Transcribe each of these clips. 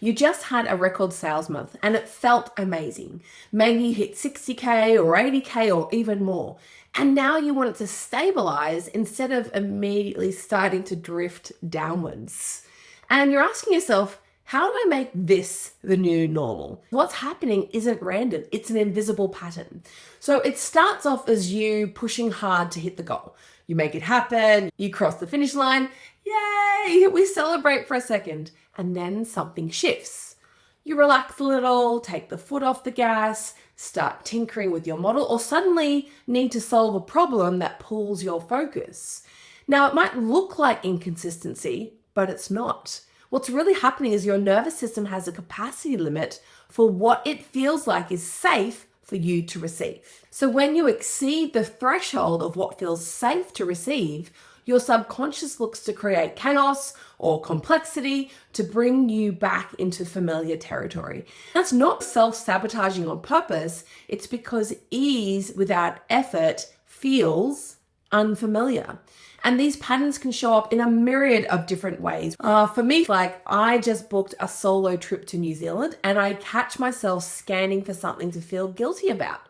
You just had a record sales month and it felt amazing. Maybe you hit 60K or 80K or even more. And now you want it to stabilize instead of immediately starting to drift downwards. And you're asking yourself, how do I make this the new normal? What's happening isn't random, it's an invisible pattern. So it starts off as you pushing hard to hit the goal. You make it happen, you cross the finish line, yay, we celebrate for a second, and then something shifts. You relax a little, take the foot off the gas, start tinkering with your model, or suddenly need to solve a problem that pulls your focus. Now, it might look like inconsistency, but it's not. What's really happening is your nervous system has a capacity limit for what it feels like is safe for you to receive. So when you exceed the threshold of what feels safe to receive, your subconscious looks to create chaos or complexity to bring you back into familiar territory. That's not self-sabotaging on purpose. It's because ease without effort feels unfamiliar. And these patterns can show up in a myriad of different ways. For me, like I just booked a solo trip to New Zealand and I catch myself scanning for something to feel guilty about.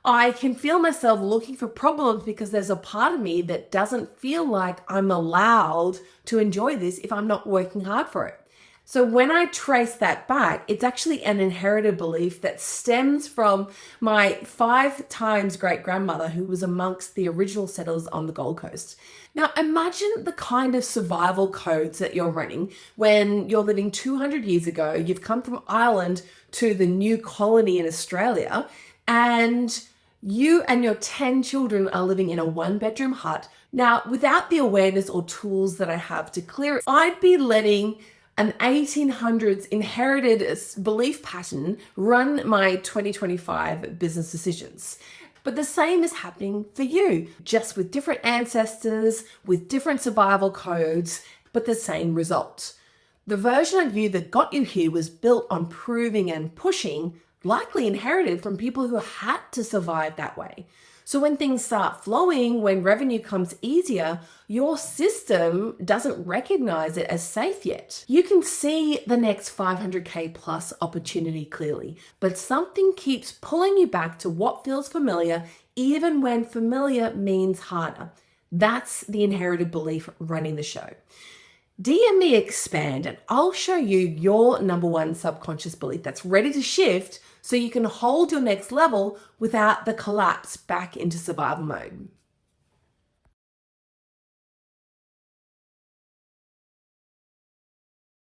I can feel myself looking for problems because there's a part of me that doesn't feel like I'm allowed to enjoy this if I'm not working hard for it. So when I trace that back, it's actually an inherited belief that stems from my 5 times great grandmother who was amongst the original settlers on the Gold Coast. Now imagine the kind of survival codes that you're running when you're living 200 years ago, you've come from Ireland to the new colony in Australia, and you and your 10 children are living in a 1-bedroom hut. Now, without the awareness or tools that I have to clear it, I'd be letting an 1800s inherited belief pattern run my 2025 business decisions. But the same is happening for you, just with different ancestors, with different survival codes, but the same result. The version of you that got you here was built on proving and pushing, likely inherited from people who had to survive that way. So when things start flowing, when revenue comes easier, your system doesn't recognize it as safe yet. You can see the next 500K plus opportunity clearly, but something keeps pulling you back to what feels familiar, even when familiar means harder. That's the inherited belief running the show. DM me Expand and I'll show you your number one subconscious belief that's ready to shift so you can hold your next level without the collapse back into survival mode.